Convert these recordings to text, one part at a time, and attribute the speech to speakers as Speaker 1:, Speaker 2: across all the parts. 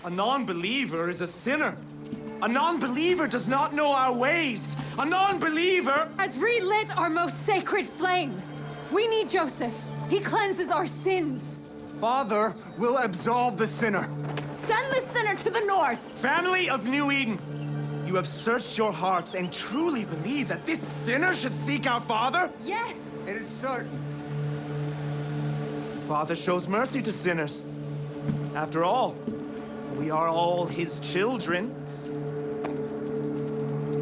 Speaker 1: A non-believer is a sinner. A non-believer does not know our ways. A non-believer
Speaker 2: has relit our most sacred flame. We need Joseph. He cleanses our sins.
Speaker 3: Father will absolve the sinner.
Speaker 2: Send the sinner to the north.
Speaker 1: Family of New Eden, you have searched your hearts and truly believe that this sinner should seek our Father?
Speaker 2: Yes.
Speaker 3: It is certain.
Speaker 1: The Father shows mercy to sinners. After all, we are all his children.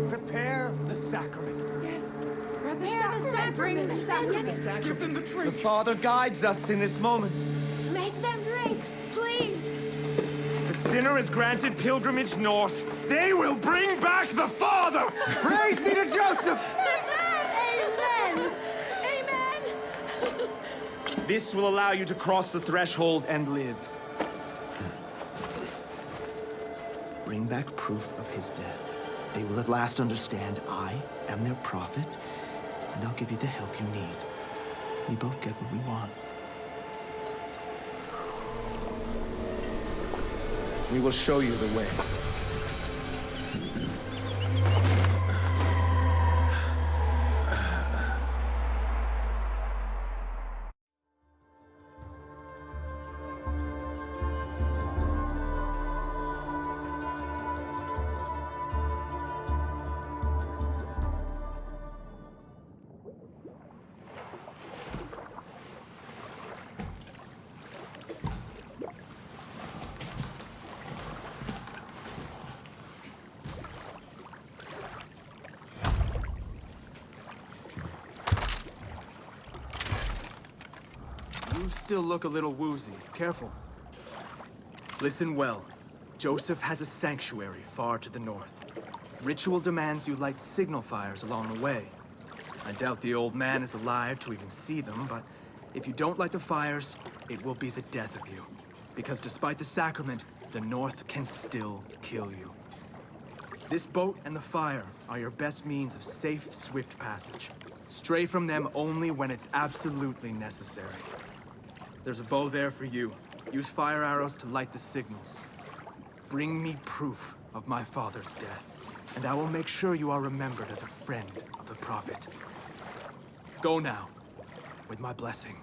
Speaker 3: Prepare the sacrament.
Speaker 2: Yes. Prepare the sacrament. Bring the sacrament.
Speaker 4: Give them the
Speaker 1: The
Speaker 4: drink.
Speaker 1: Father guides us in this moment.
Speaker 2: Make them drink, please.
Speaker 1: The sinner is granted pilgrimage north. They will bring back the Father!
Speaker 3: Praise be to Joseph!
Speaker 2: Amen. Amen.
Speaker 1: This will allow you to cross the threshold and live. Bring back proof of his death. They will at last understand I am their prophet, and I'll give you the help you need. We both get what we want. We will show you the way. You still look a little woozy. Careful. Listen well. Joseph has a sanctuary far to the north. Ritual demands you light signal fires along the way. I doubt the old man is alive to even see them, but if you don't light the fires, it will be the death of you. Because despite the sacrament, the north can still kill you. This boat and the fire are your best means of safe, swift passage. Stray from them only when it's absolutely necessary. There's a bow there for you. Use fire arrows to light the signals. Bring me proof of my father's death, and I will make sure you are remembered as a friend of the prophet. Go now, with my blessing.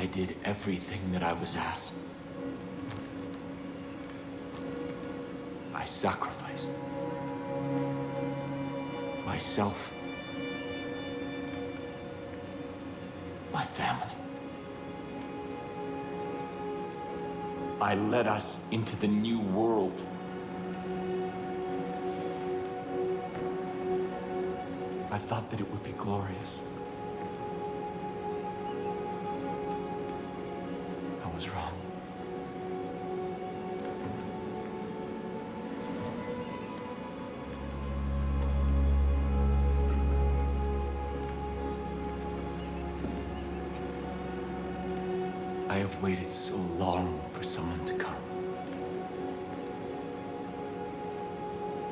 Speaker 4: I did everything that I was asked. I sacrificed myself, my family. I led us into the new world. I thought that it would be glorious. I was wrong. I have waited so long for someone to come.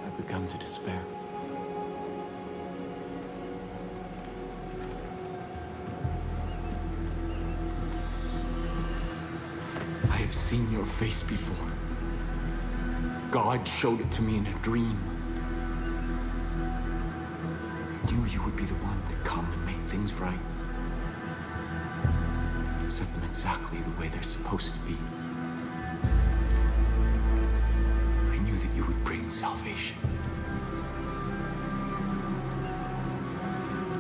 Speaker 4: I've begun to despair. I have seen your face before. God showed it to me in a dream. I knew you would be the one to come and make things right. Set them exactly the way they're supposed to be. I knew that you would bring salvation.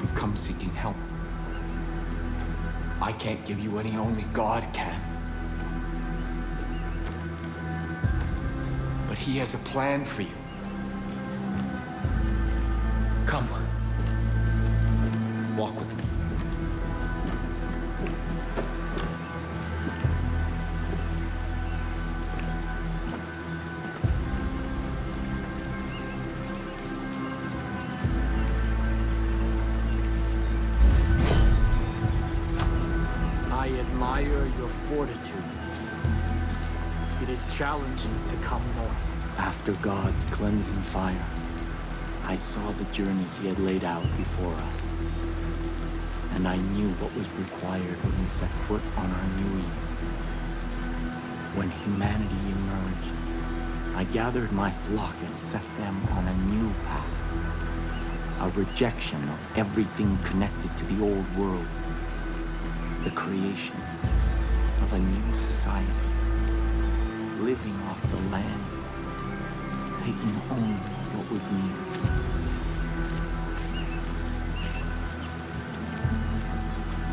Speaker 4: You've come seeking help. I can't give you any, only God can. But He has a plan for you. Come. Walk with me.
Speaker 5: I admire your fortitude. It is challenging to come north.
Speaker 4: After God's cleansing fire, I saw the journey He had laid out before us. And I knew what was required when we set foot on our new Eden. When humanity emerged, I gathered my flock and set them on a new path. A rejection of everything connected to the old world. The creation of a new society. Living off the land, taking only what was needed.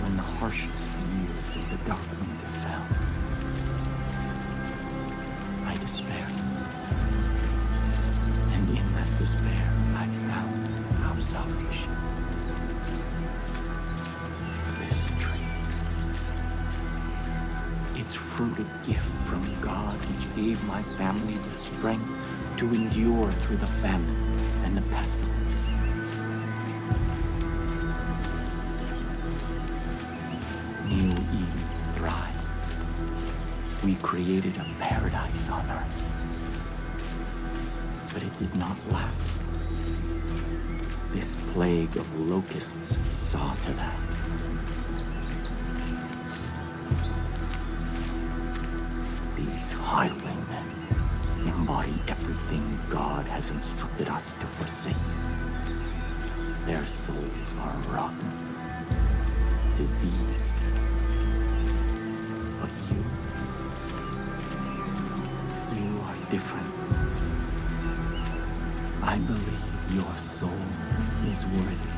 Speaker 4: When the harshest years of the dark winter fell, I despaired. And in that despair, I found our salvation. This tree. Its fruit a gift from God, which gave my family the strength to endure through the famine and the pestilence. New Eden thrived. We created a paradise on earth. But it did not last. This plague of locusts saw to that. These highwaymen embody everything God has instructed us to forsake. Their souls are rotten, diseased. But you are different. I believe your soul is worthy.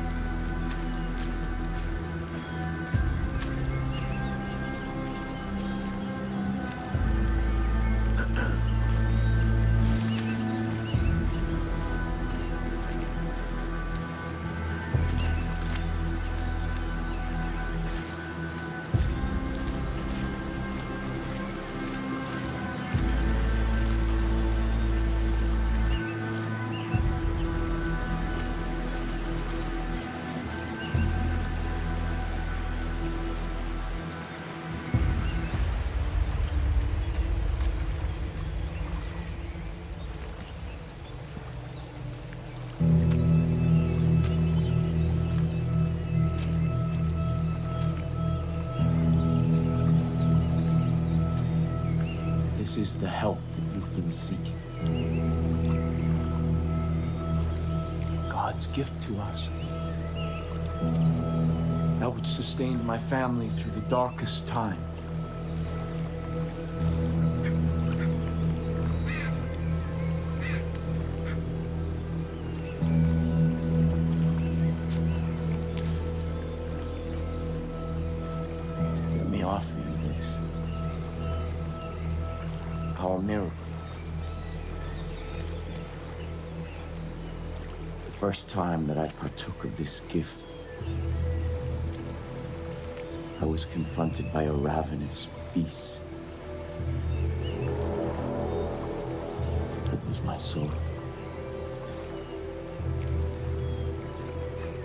Speaker 4: This is the help that you've been seeking. God's gift to us. That which sustained my family through the darkest times. first time that I partook of this gift, I was confronted by a ravenous beast. It was my soul.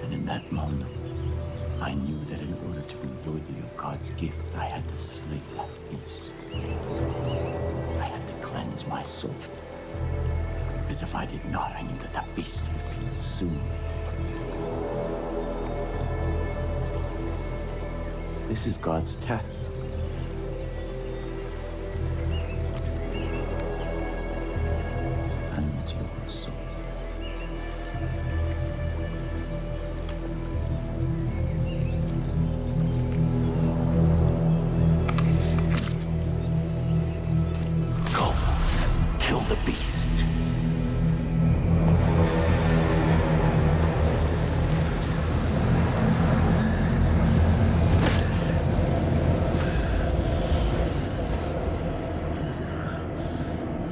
Speaker 4: And in that moment, I knew that in order to be worthy of God's gift, I had to slay that beast. I had to cleanse my soul. Because if I did not, I knew that that beast would consume me. This is God's test. And your soul. Go, kill the beast.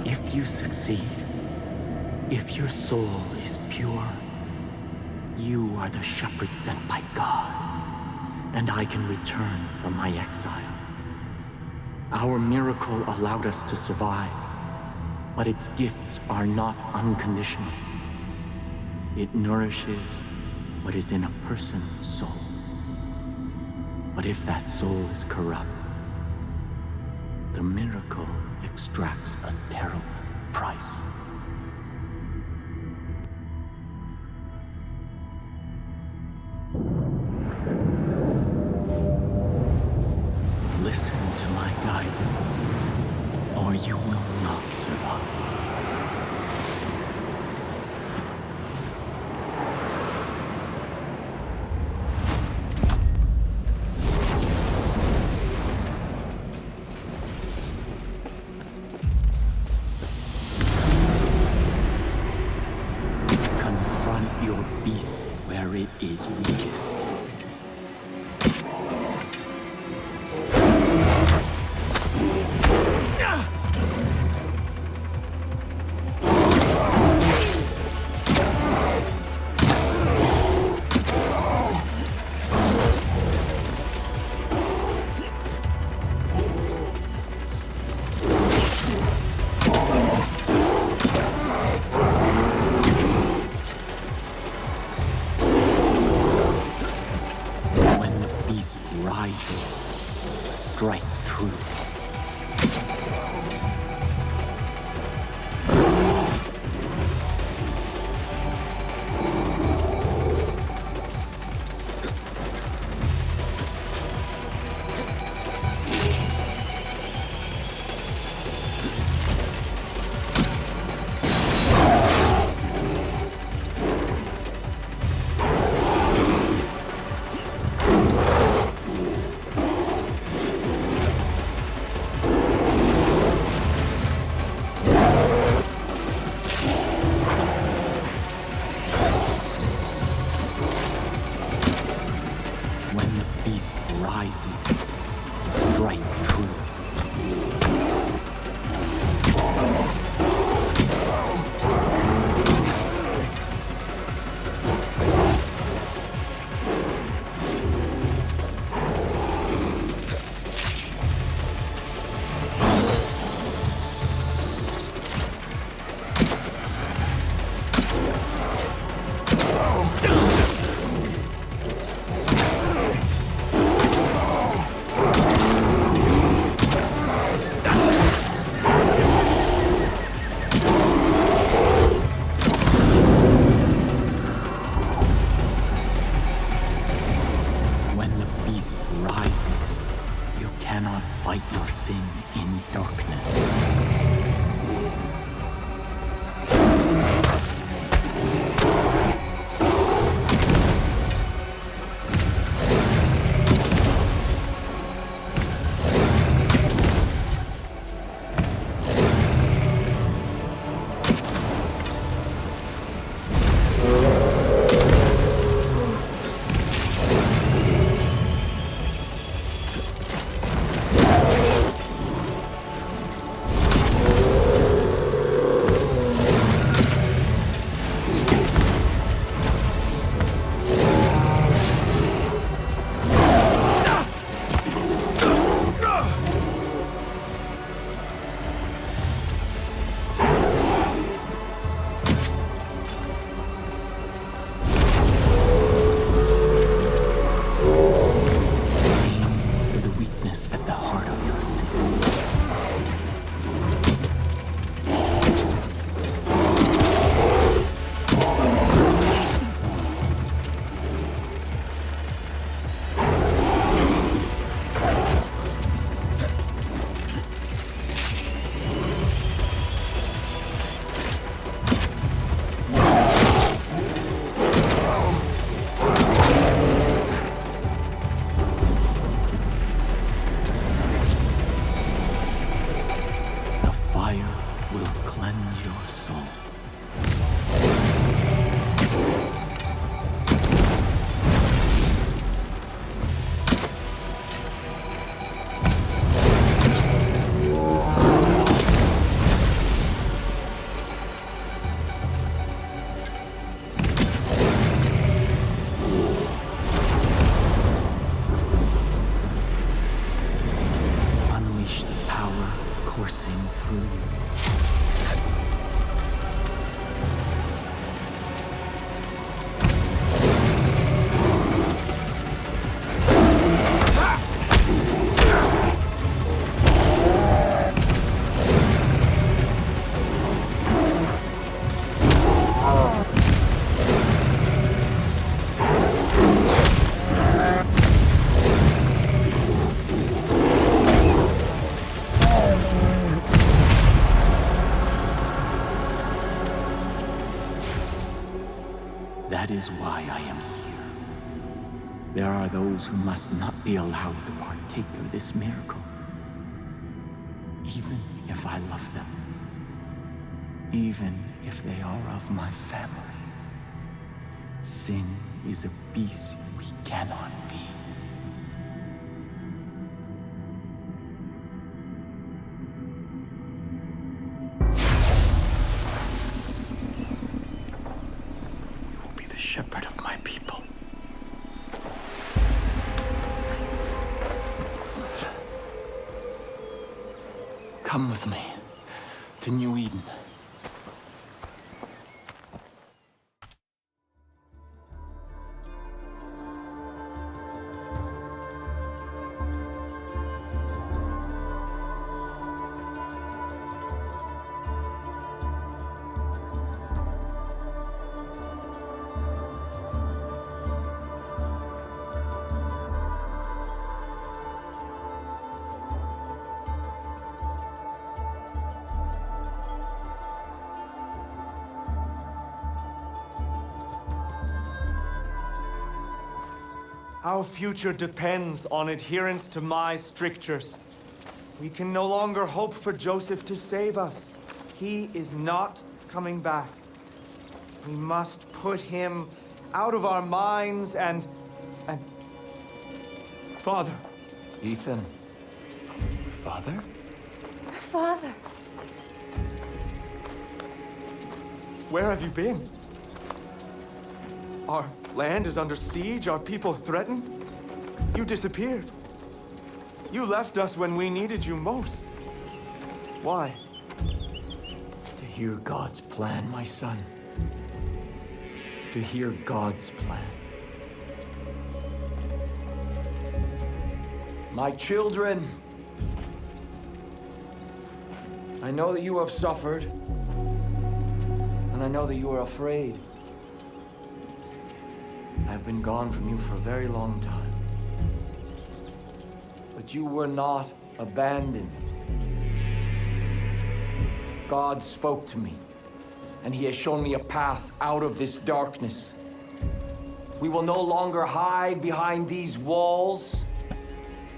Speaker 4: If you succeed, if your soul is pure, you are the shepherd sent by God, and I can return from my exile. Our miracle allowed us to survive, but its gifts are not unconditional. It nourishes what is in a person's soul. But if that soul is corrupt, the miracle extracts a terrible price. Listen to my guidance, or you will not survive. Confront your beast where it is weakest. Strike true. That is why I am here. There are those who must not be allowed to partake of this miracle. Even if I love them. Even if they are of my family. Sin is a beast we cannot be. Shepherd of my people. Come with me to New Eden.
Speaker 3: Our future depends on adherence to my strictures. We can no longer hope for Joseph to save us. He is not coming back. We must put him out of our minds and... Father.
Speaker 4: Ethan. Father?
Speaker 2: Father.
Speaker 3: Where have you been? Our land is under siege, our people threatened. You disappeared. You left us when we needed you most. Why?
Speaker 4: To hear God's plan, my son. To hear God's plan.
Speaker 5: My children, I know that you have suffered, and I know that you are afraid. I've been gone from you for a very long time. But you were not abandoned. God spoke to me, and He has shown me a path out of this darkness. We will no longer hide behind these walls.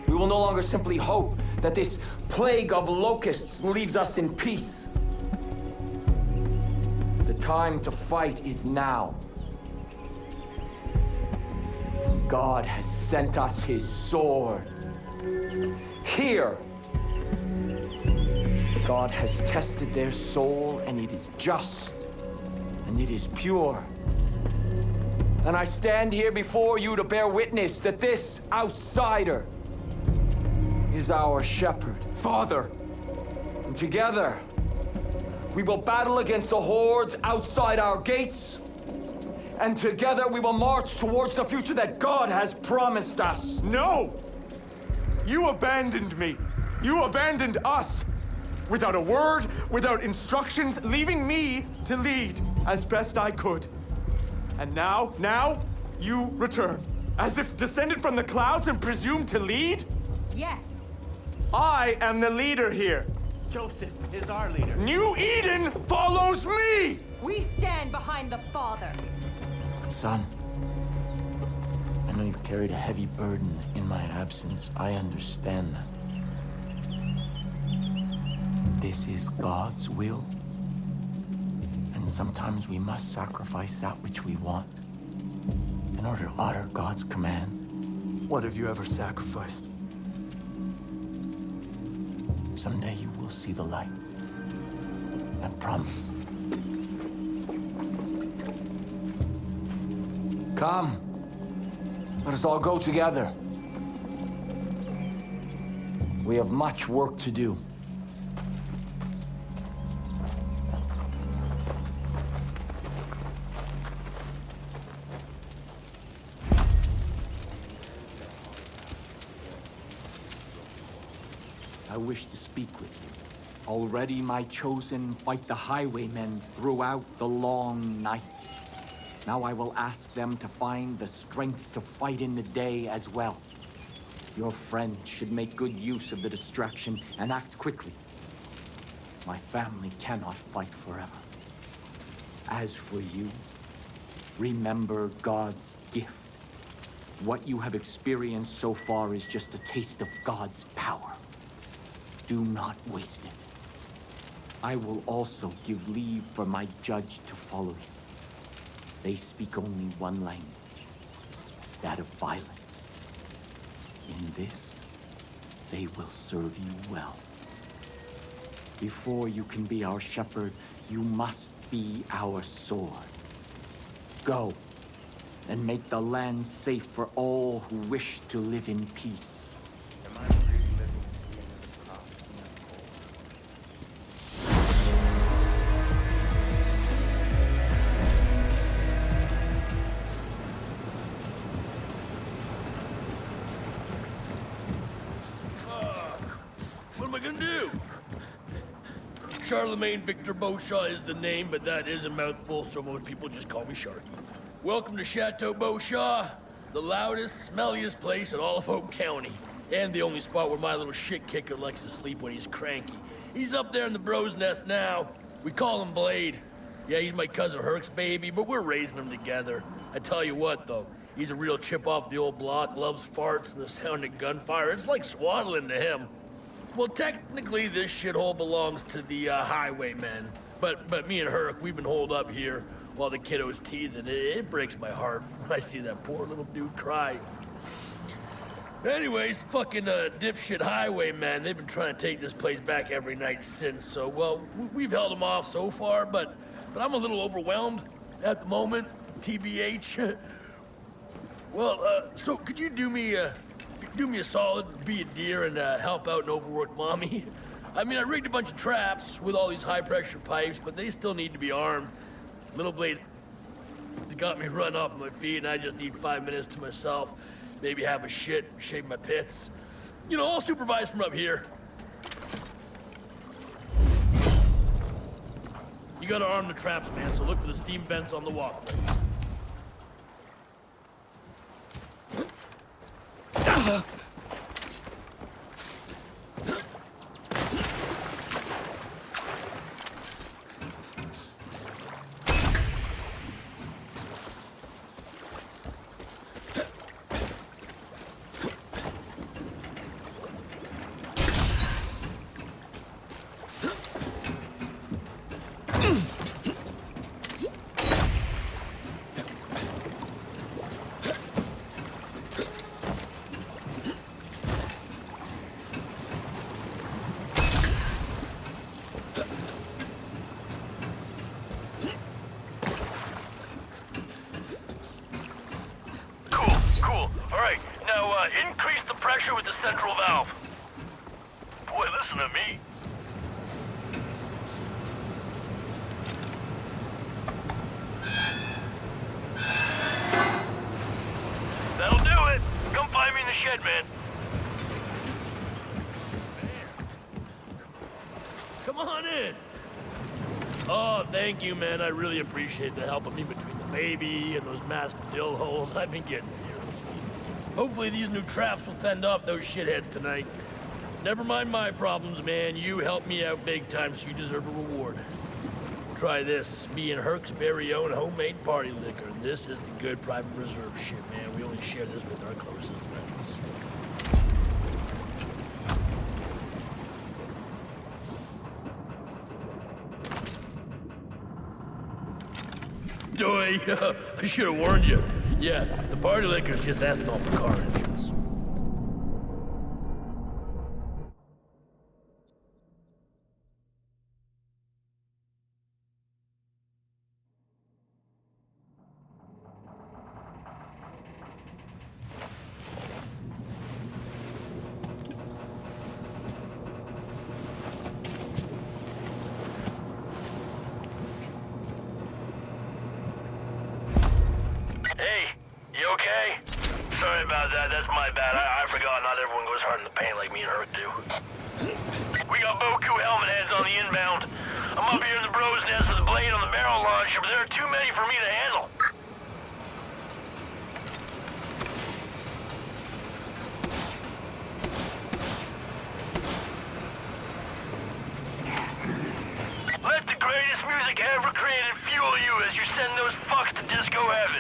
Speaker 5: We will no longer simply hope that this plague of locusts leaves us in peace. The time to fight is now. God has sent us His sword. Here, God has tested their soul, and it is just, and it is pure. And I stand here before you to bear witness that this outsider is our shepherd.
Speaker 3: Father!
Speaker 5: And together, we will battle against the hordes outside our gates. And together we will march towards the future that God has promised us.
Speaker 3: No! You abandoned me. You abandoned us. Without a word, without instructions, leaving me to lead as best I could. And now, you return. As if descended from the clouds and presumed to lead?
Speaker 2: Yes.
Speaker 3: I am the leader here.
Speaker 4: Joseph is our leader.
Speaker 3: New Eden follows me!
Speaker 2: We stand behind the Father.
Speaker 4: Son, I know you've carried a heavy burden in my absence. I understand that. This is God's will. And sometimes we must sacrifice that which we want in order to honor God's command.
Speaker 3: What have you ever sacrificed?
Speaker 4: Someday you will see the light. I promise.
Speaker 5: Come, let us all go together. We have much work to do.
Speaker 4: I wish to speak with you. Already my chosen fight the highwaymen throughout the long nights. Now I will ask them to find the strength to fight in the day as well. Your friend should make good use of the distraction and act quickly. My family cannot fight forever. As for you, Remember God's gift. What you have experienced so far is just a taste of God's power. Do not waste it. I will also give leave for my judge to follow you. They speak only one language, that of violence. In this, they will serve you well. Before you can be our shepherd, you must be our sword. Go, and make the land safe for all who wish to live in peace.
Speaker 6: Am I really living in the crop in that
Speaker 7: What am I gonna do? Charlemagne Victor Beauchamp is the name, but that is a mouthful, so most people just call me Sharky. Welcome to Chateau Beauchamp, the loudest, smelliest place in all of Hope County, and the only spot where my little shit kicker likes to sleep when he's cranky. He's up there in the bro's nest now. We call him Blade. Yeah, he's my cousin Herc's baby, but we're raising him together. I tell you what, though, he's a real chip off the old block, loves farts and the sound of gunfire. It's like swaddling to him. Well, technically, this shithole belongs to the highwaymen. But me and Herc, we've been holed up here while the kiddo's teething. It breaks my heart when I see that poor little dude cry. Anyways, fucking dipshit highwaymen, they've been trying to take this place back every night since. So, well, we've held them off so far, but I'm a little overwhelmed at the moment, TBH. Well, so could you do me a solid, be a dear, and help out an overworked mommy? I mean, I rigged a bunch of traps with all these high-pressure pipes, but they still need to be armed. Little Blade has got me run off my feet, and I just need 5 minutes to myself. Maybe have a shit, shave my pits. You know, I'll supervise from up here. You gotta arm the traps, man, so look for the steam vents on the walkway. Increase the pressure with the central valve. Boy, listen to me. That'll do it. Come find me in the shed, man. Come on in. Oh, thank you, man. I really appreciate the help of me between the baby and those masked dill holes. I've been getting zero sleep. Hopefully these new traps will fend off those shitheads tonight. Never mind my problems, man. You helped me out big time, so you deserve a reward. Try this. Me and Herc's very own homemade party liquor. This is the good private reserve shit, man. We only share this with our closest friends. Doy, I should have warned you. Yeah, the party liquor's just ethanol for car engines. Sorry about that, that's my bad. I forgot not everyone goes hard in the paint like me and Herc do. We got Boku helmet heads on the inbound. I'm up here in the bro's nest with a Blade on the barrel launcher, but there are too many for me to handle. Let the greatest music ever created fuel you as you send those fucks to disco heaven.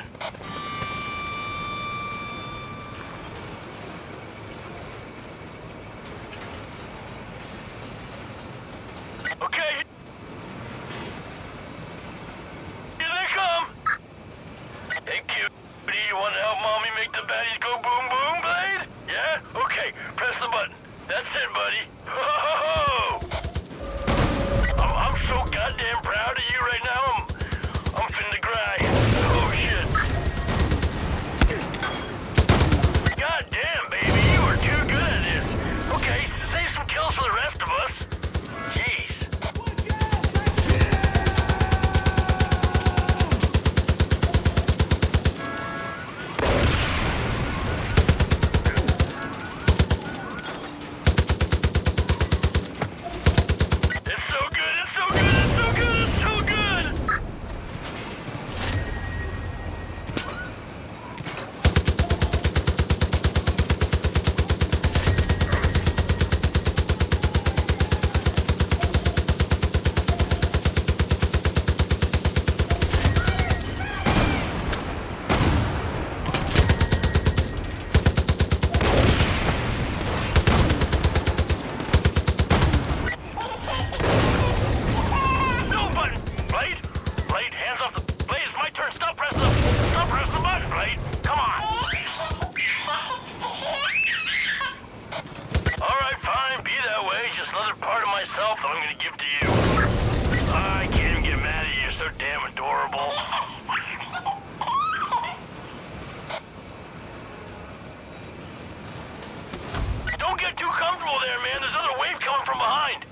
Speaker 7: baddies go boom boom, Blade? Yeah? Okay, press the button. That's it, buddy. Ho! I'm so goddamn proud of you right now. I'm finna cry. Oh shit. God damn, baby, you are too good at this. Okay, save some kills for the rest of us. Jeez. It's so good, it's so good, it's so good, it's so good! No button! Blade! Blade, hands off the... Blade, it's my turn! Stop pressing the button, Blade! Come on! Alright, fine, be that way. Just another part of myself that I'm gonna give to you. I can't even get mad at you, you're so damn adorable. Don't get too comfortable there, man. There's another wave coming from behind.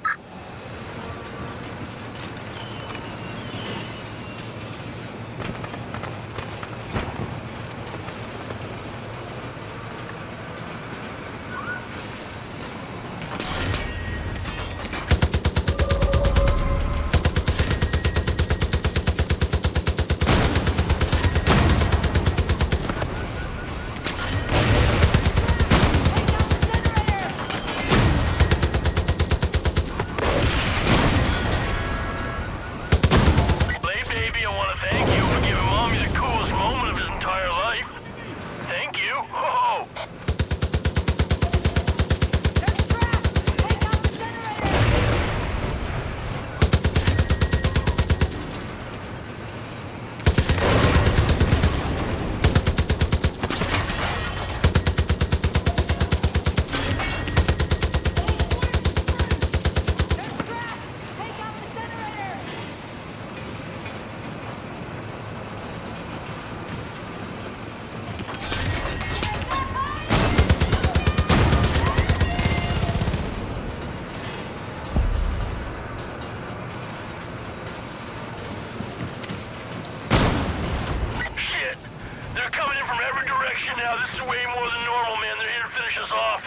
Speaker 7: Blade baby, I want to thank you for giving Mommy the coolest moment of his entire life. Thank you. Oh. Shit! They're coming in from every direction now. This is way more than normal, man. They're here to finish us off.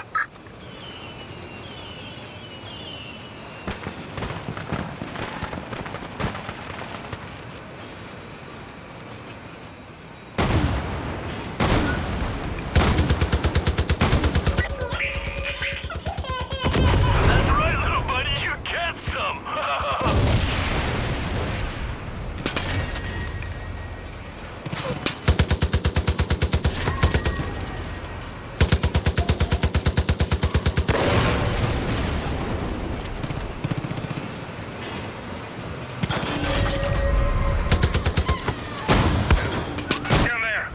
Speaker 7: That's right, little buddy. You get some. Down there.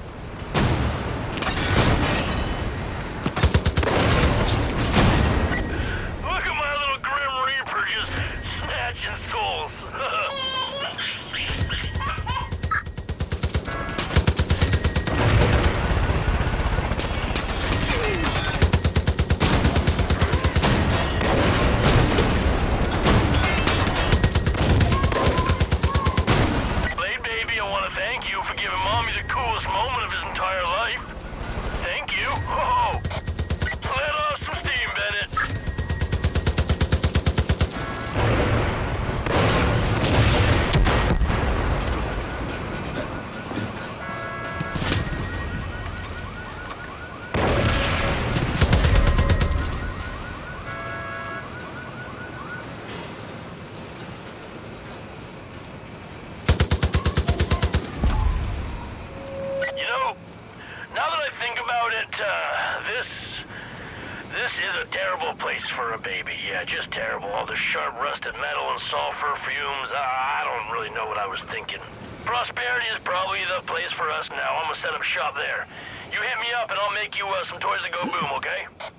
Speaker 7: Look at my little Grim Reaper just snatching souls. Blade baby, I want to thank you for giving Mommy the coolest moment of his entire life. Thank you. Oh, let off some steam, Bennett. You know, now that I think about it, this is a terrible place for a baby. Yeah, just terrible. All the sharp rusted metal and sulfur fumes. I don't really know what I was thinking. Prosperity is probably the place for us now. I'm gonna set up shop there. You hit me up and I'll make you some toys that go boom, okay?